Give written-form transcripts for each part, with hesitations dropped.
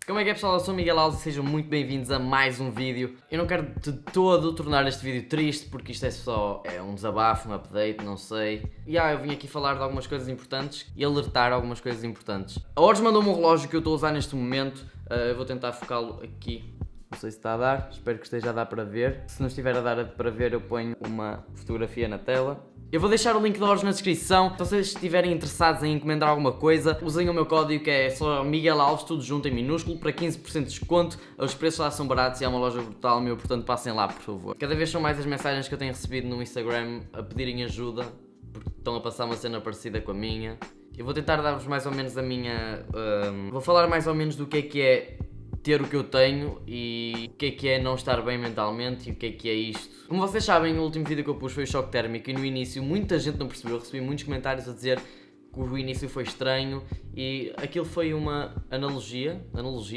Como é que é, pessoal? Eu sou o Miguel Alves e sejam muito bem-vindos a mais um vídeo. Eu não quero de todo tornar este vídeo triste, porque isto é só um desabafo, um update, não sei. Eu vim aqui falar de algumas coisas importantes e alertar algumas coisas importantes. A Ors mandou-me um relógio que eu estou a usar neste momento. Eu vou tentar focá-lo aqui. Não sei se está a dar, espero que esteja a dar para ver. Se não estiver a dar para ver, eu ponho uma fotografia na tela. Eu vou deixar o link da Ors na descrição. Se vocês estiverem interessados em encomendar alguma coisa, usem o meu código que é só Miguel Alves, tudo junto em minúsculo, para 15% de desconto. Os preços lá são baratos e é uma loja brutal, meu, portanto passem lá, por favor. Cada vez são mais as mensagens que eu tenho recebido no Instagram a pedirem ajuda, porque estão a passar uma cena parecida com a minha. Eu vou tentar dar-vos mais ou menos a minha... Vou falar mais ou menos do que é ter o que eu tenho e o que é não estar bem mentalmente e o que é isto. Como vocês sabem, o último vídeo que eu pus foi o choque térmico e no início muita gente não percebeu, eu recebi muitos comentários a dizer que o início foi estranho e aquilo foi uma analogia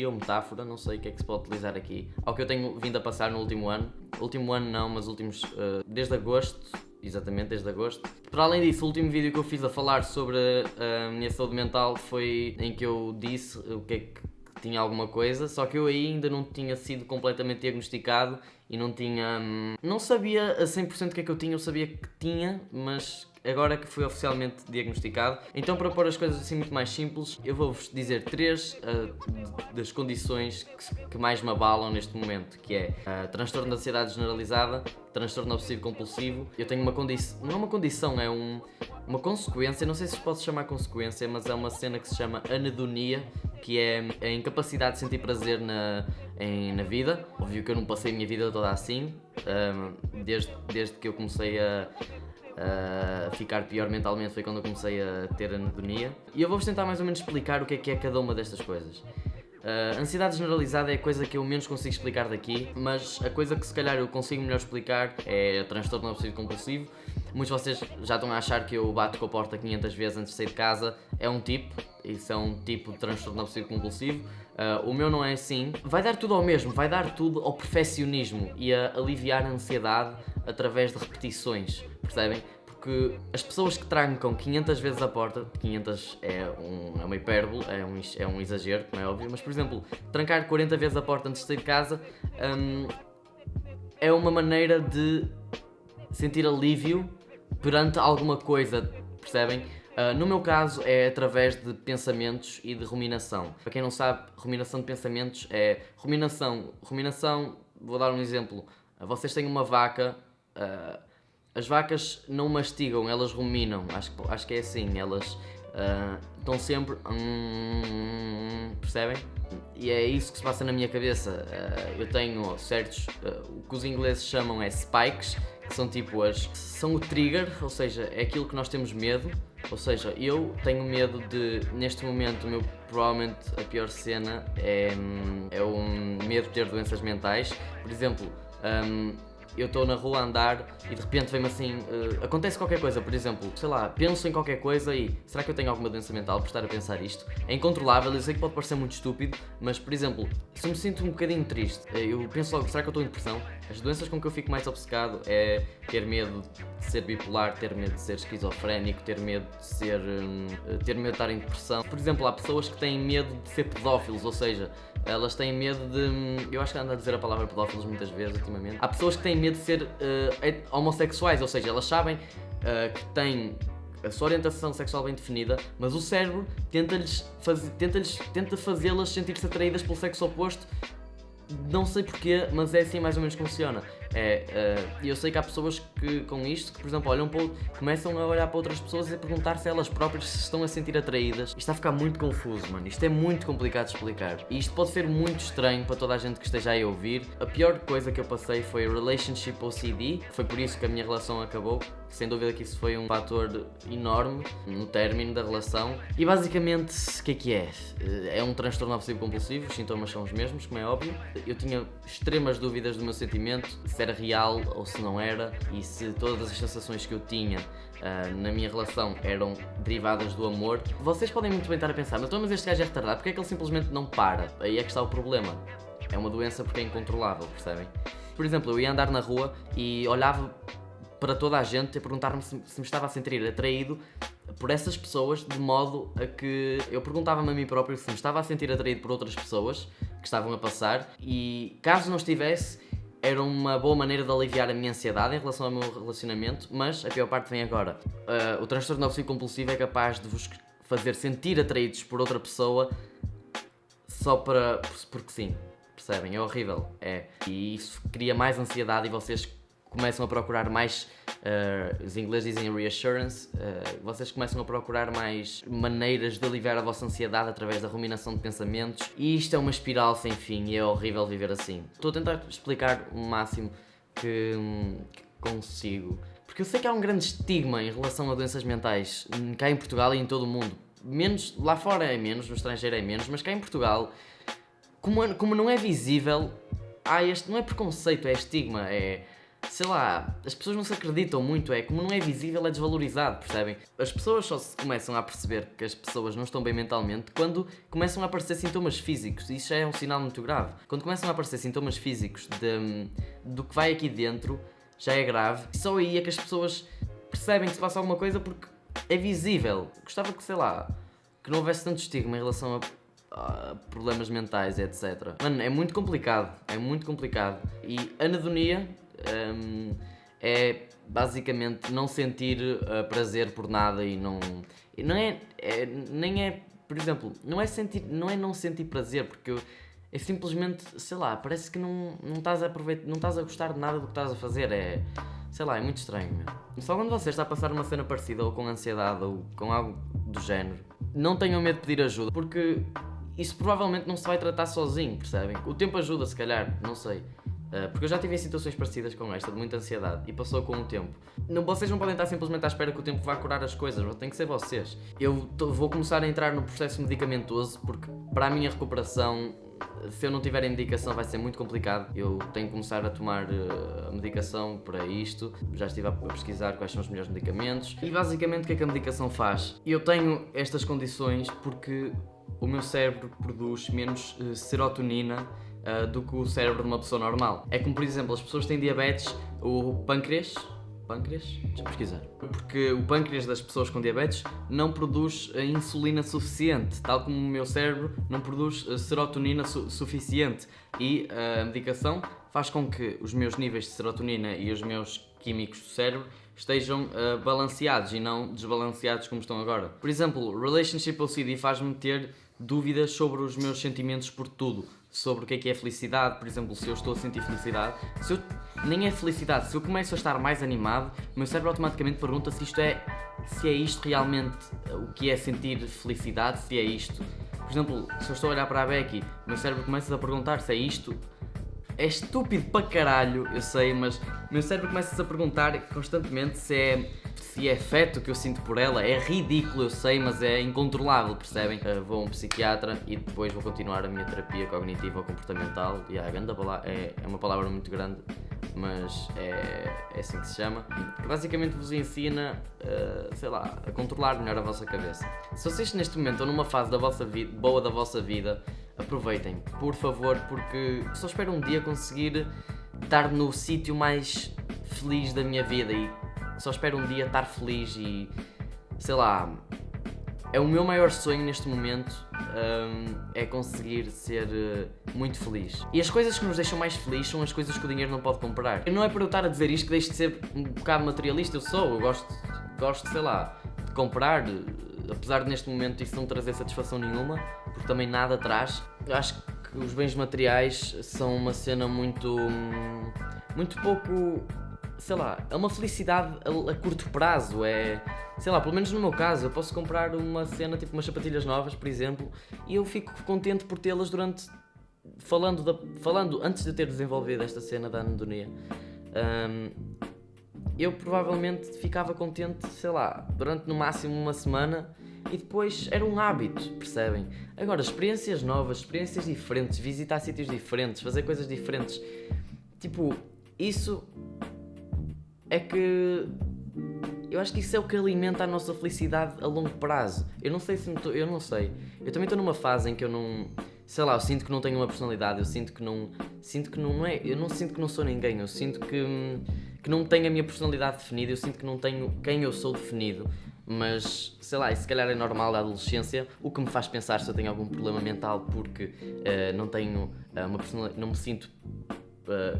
ou metáfora, não sei o que é que se pode utilizar aqui, ao que eu tenho vindo a passar no último ano. Último ano não, mas últimos, desde agosto. Exatamente, desde agosto. Para além disso, o último vídeo que eu fiz a falar sobre a minha saúde mental foi em que eu disse o que é que tinha alguma coisa, só que eu ainda não tinha sido completamente diagnosticado e não sabia a 100% o que é que eu tinha, eu sabia que tinha, mas agora que fui oficialmente diagnosticado. Então, para pôr as coisas assim muito mais simples, eu vou-vos dizer três das condições que mais me abalam neste momento, que é transtorno de ansiedade generalizada, transtorno obsessivo compulsivo. Eu tenho uma condição, não é uma condição, é uma consequência, não sei se pode chamar consequência, mas é uma cena que se chama anedonia, que é a incapacidade de sentir prazer na vida. Óbvio que eu não passei a minha vida toda assim, desde que eu comecei a ficar pior mentalmente foi quando eu comecei a ter anedonia. E eu vou-vos tentar mais ou menos explicar o que é cada uma destas coisas. Ansiedade generalizada é a coisa que eu menos consigo explicar daqui, mas a coisa que se calhar eu consigo melhor explicar é transtorno obsessivo compulsivo. Muitos de vocês já estão a achar que eu bato com a porta 500 vezes antes de sair de casa. É um tipo, isso é um tipo de transtorno obsessivo compulsivo. O meu não é assim. Vai dar tudo ao mesmo, vai dar tudo ao perfeccionismo e a aliviar a ansiedade através de repetições, percebem? Porque as pessoas que trancam 500 vezes a porta, 500 é uma hipérbole, é um exagero, como é óbvio, mas por exemplo, trancar 40 vezes a porta antes de sair de casa é uma maneira de sentir alívio perante alguma coisa, percebem? No meu caso é através de pensamentos e de ruminação. Para quem não sabe, ruminação de pensamentos é... Ruminação, vou dar um exemplo. Vocês têm uma vaca... As vacas não mastigam, elas ruminam, acho que é assim, elas estão sempre... percebem? E é isso que se passa na minha cabeça. Eu tenho certos, o que os ingleses chamam é spikes, que são tipo são o trigger, ou seja, é aquilo que nós temos medo. Ou seja, eu tenho medo de, neste momento, provavelmente a pior cena é o medo de ter doenças mentais. Por exemplo, eu estou na rua a andar e de repente vem-me assim, acontece qualquer coisa, por exemplo, sei lá, penso em qualquer coisa e será que eu tenho alguma doença mental por estar a pensar isto? É incontrolável, eu sei que pode parecer muito estúpido, mas por exemplo, se eu me sinto um bocadinho triste, eu penso logo, será que eu estou em depressão? As doenças com que eu fico mais obcecado é ter medo de ser bipolar, ter medo de ser esquizofrénico, ter medo de estar em depressão. Por exemplo, há pessoas que têm medo de ser pedófilos, ou seja, elas têm medo de... Eu acho que ando a dizer a palavra pedófilos muitas vezes ultimamente. Há pessoas que têm medo de ser homossexuais, ou seja, elas sabem que têm a sua orientação sexual bem definida, mas o cérebro tenta fazê-las sentir-se atraídas pelo sexo oposto. Não sei porquê, mas é assim mais ou menos que funciona. E eu sei que há pessoas que com isto, que por exemplo começam a olhar para outras pessoas e a perguntar se elas próprias se estão a sentir atraídas. Isto está a ficar muito confuso, mano. Isto é muito complicado de explicar. E isto pode ser muito estranho para toda a gente que esteja aí a ouvir. A pior coisa que eu passei foi Relationship OCD. Foi por isso que a minha relação acabou. Sem dúvida que isso foi um fator enorme no término da relação. E basicamente, o que é? É um transtorno obsessivo compulsivo, os sintomas são os mesmos, como é óbvio. Eu tinha extremas dúvidas do meu sentimento, se era real ou se não era, e se todas as sensações que eu tinha na minha relação eram derivadas do amor. Vocês podem muito bem estar a pensar, mas este gajo é retardado, porque é que ele simplesmente não para? Aí é que está o problema. É uma doença porque é incontrolável, percebem? Por exemplo, eu ia andar na rua e olhava para toda a gente a perguntar-me se me estava a sentir atraído por essas pessoas, de modo a que eu perguntava-me a mim próprio se me estava a sentir atraído por outras pessoas que estavam a passar, e caso não estivesse, era uma boa maneira de aliviar a minha ansiedade em relação ao meu relacionamento. Mas a pior parte vem agora. O transtorno obsessivo compulsivo é capaz de vos fazer sentir atraídos por outra pessoa só porque sim, percebem? É horrível, e isso cria mais ansiedade e vocês começam a procurar mais, os ingleses dizem reassurance, vocês começam a procurar mais maneiras de aliviar a vossa ansiedade através da ruminação de pensamentos, e isto é uma espiral sem fim e é horrível viver assim. Estou a tentar explicar o máximo que consigo, porque eu sei que há um grande estigma em relação a doenças mentais, cá em Portugal e em todo o mundo. Menos, lá fora é menos, no estrangeiro é menos, mas cá em Portugal, como não é visível, há não é preconceito, é estigma, sei lá, as pessoas não se acreditam muito, como não é visível é desvalorizado, percebem? As pessoas só se começam a perceber que as pessoas não estão bem mentalmente quando começam a aparecer sintomas físicos, e isso já é um sinal muito grave. Quando começam a aparecer sintomas físicos do que vai aqui dentro, já é grave, e só aí é que as pessoas percebem que se passa alguma coisa porque é visível. Gostava que, sei lá, que não houvesse tanto estigma em relação a problemas mentais, etc. Mano, é muito complicado, E anedonia é basicamente não sentir prazer por nada e nem é, por exemplo, não é não sentir prazer, porque é simplesmente, sei lá, parece que não estás a aproveitar, não estás a gostar de nada do que estás a fazer, sei lá, é muito estranho, meu. Só quando você está a passar uma cena parecida, ou com ansiedade, ou com algo do género, não tenham medo de pedir ajuda, porque isso provavelmente não se vai tratar sozinho, percebem? O tempo ajuda, se calhar, não sei. Porque eu já tive em situações parecidas com esta, de muita ansiedade, e passou com o tempo. Vocês não podem estar simplesmente à espera que o tempo vá curar as coisas, tem que ser vocês. Eu vou começar a entrar no processo medicamentoso, porque para a minha recuperação, se eu não tiver a medicação vai ser muito complicado. Eu tenho que começar a tomar a medicação para isto. Já estive a pesquisar quais são os melhores medicamentos. E basicamente o que é que a medicação faz? Eu tenho estas condições porque o meu cérebro produz menos serotonina do que o cérebro de uma pessoa normal. É como, por exemplo, as pessoas que têm diabetes, o pâncreas, deixa eu pesquisar, porque o pâncreas das pessoas com diabetes não produz insulina suficiente, tal como o meu cérebro não produz serotonina suficiente, e a medicação faz com que os meus níveis de serotonina e os meus químicos do cérebro estejam balanceados e não desbalanceados como estão agora. Por exemplo, Relationship OCD faz-me ter dúvidas sobre os meus sentimentos por tudo, sobre o que é felicidade. Por exemplo, se eu estou a sentir felicidade, nem é felicidade, se eu começo a estar mais animado, o meu cérebro automaticamente pergunta se é isto realmente o que é sentir felicidade, se é isto. Por exemplo, se eu estou a olhar para a Becky, o meu cérebro começa a perguntar se é isto. É estúpido para caralho, eu sei, mas o meu cérebro começa-se a perguntar constantemente se é afeto que eu sinto por ela. É ridículo, eu sei, mas é incontrolável, percebem? Vou a um psiquiatra e depois vou continuar a minha terapia cognitiva ou comportamental. É uma palavra muito grande, mas é assim que se chama. Que basicamente vos ensina, sei lá, a controlar melhor a vossa cabeça. Se vocês neste momento estão numa fase boa da vossa vida, aproveitem, por favor, porque só espero um dia conseguir estar no sítio mais feliz da minha vida, e só espero um dia estar feliz e, sei lá, é o meu maior sonho neste momento, é conseguir ser muito feliz. E as coisas que nos deixam mais felizes são as coisas que o dinheiro não pode comprar. E não é para eu estar a dizer isto que deixe de ser um bocado materialista, eu gosto, sei lá, de comprar, apesar de neste momento isso não trazer satisfação nenhuma, porque também nada traz. Eu acho que os bens materiais são uma cena muito pouco, sei lá, é uma felicidade a curto prazo, sei lá, pelo menos no meu caso, eu posso comprar uma cena, tipo umas sapatilhas novas, por exemplo, e eu fico contente por tê-las falando antes de ter desenvolvido esta cena da anedonia. Eu provavelmente ficava contente, sei lá, durante no máximo uma semana, e depois era um hábito, percebem? Agora, experiências novas, experiências diferentes, visitar sítios diferentes, fazer coisas diferentes, tipo, isso é que... eu acho que isso é o que alimenta a nossa felicidade a longo prazo. Eu não sei. Eu também estou numa fase em que eu não... sei lá, eu sinto que não tenho uma personalidade, eu sinto que não sou ninguém, eu sinto que não tenho a minha personalidade definida, eu sinto que não tenho quem eu sou definido. mas sei lá, isso se calhar é normal da adolescência, o que me faz pensar se eu tenho algum problema mental porque não tenho não me sinto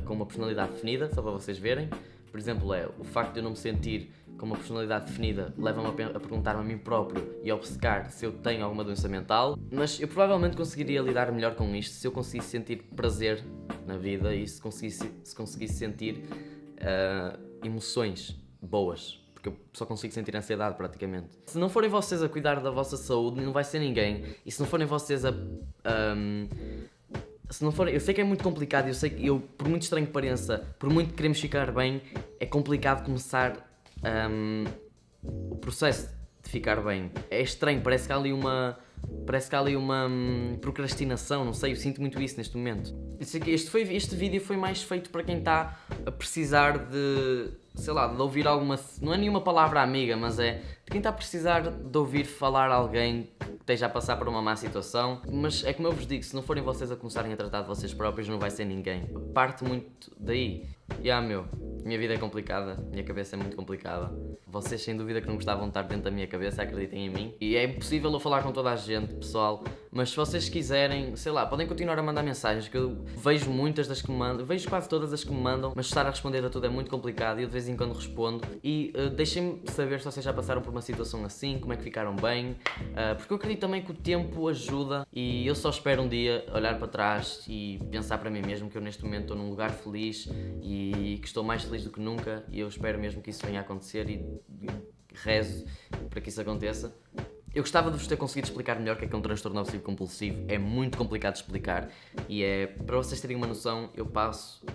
com uma personalidade definida, só para vocês verem. Por exemplo, o facto de eu não me sentir com uma personalidade definida leva-me a perguntar-me a mim próprio e a obcecar se eu tenho alguma doença mental, mas eu provavelmente conseguiria lidar melhor com isto se eu conseguisse sentir prazer na vida e se conseguisse sentir emoções boas, porque eu só consigo sentir ansiedade praticamente. Se não forem vocês a cuidar da vossa saúde, não vai ser ninguém, e se não forem vocês se não for, eu sei que é muito complicado, eu sei que por muito estranho que pareça, por muito que queremos ficar bem, é complicado começar o processo de ficar bem. É estranho, parece que há ali uma procrastinação, não sei, eu sinto muito isso neste momento. Este vídeo foi mais feito para quem está a precisar de, sei lá, de ouvir alguma, não é nenhuma palavra amiga, mas é de quem está a precisar de ouvir falar alguém que esteja a passar por uma má situação. Mas é como eu vos digo, se não forem vocês a começarem a tratar de vocês próprios, não vai ser ninguém. Parte muito daí. Minha vida é complicada, minha cabeça é muito complicada. Vocês sem dúvida que não gostavam de estar dentro da minha cabeça, acreditem em mim. E é impossível eu falar com toda a gente, pessoal, mas se vocês quiserem, sei lá, podem continuar a mandar mensagens, que eu vejo muitas das que me mandam, vejo quase todas as que me mandam, mas estar a responder a tudo é muito complicado e eu de vez em quando respondo. E deixem-me saber se vocês já passaram por uma situação assim, como é que ficaram bem, porque eu acredito também que o tempo ajuda e eu só espero um dia olhar para trás e pensar para mim mesmo que eu neste momento estou num lugar feliz e que estou mais feliz do que nunca, e eu espero mesmo que isso venha a acontecer e rezo para que isso aconteça. Eu gostava de vos ter conseguido explicar melhor o que é um transtorno obsessivo compulsivo. É muito complicado de explicar e para vocês terem uma noção,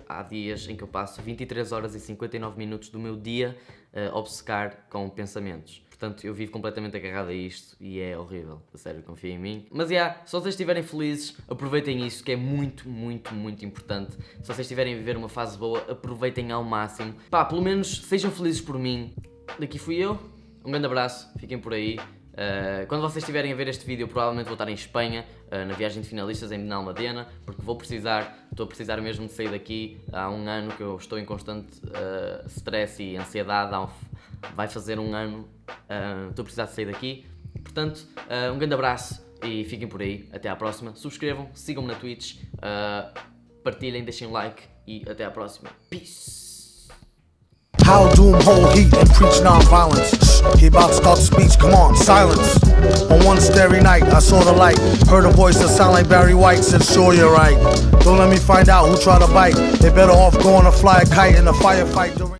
há dias em que eu passo 23 horas e 59 minutos do meu dia a obcecar com pensamentos. Portanto, eu vivo completamente agarrado a isto e é horrível, a sério, confiem em mim. Mas se vocês estiverem felizes, aproveitem isso, que é muito, muito, muito importante. Se vocês estiverem a viver uma fase boa, aproveitem ao máximo. Pelo menos sejam felizes por mim. Daqui fui eu, um grande abraço, fiquem por aí. Quando vocês estiverem a ver este vídeo, eu provavelmente vou estar em Espanha, na viagem de finalistas em Benalmádena, porque estou a precisar mesmo de sair daqui. Há um ano que eu estou em constante stress e ansiedade, vai fazer um ano, estou a precisar de sair daqui. Portanto, um grande abraço e fiquem por aí. Até à próxima. Subscrevam, sigam-me na Twitch, partilhem, deixem um like e até à próxima. Peace! How doom hold heat and preach non-violence. He about to start the speech, come on, silence. On one starry night, I saw the light. Heard a voice that sounded like Barry White. Said, sure you're right. Don't let me find out who tried to bite. They better off going to fly a kite in a firefight during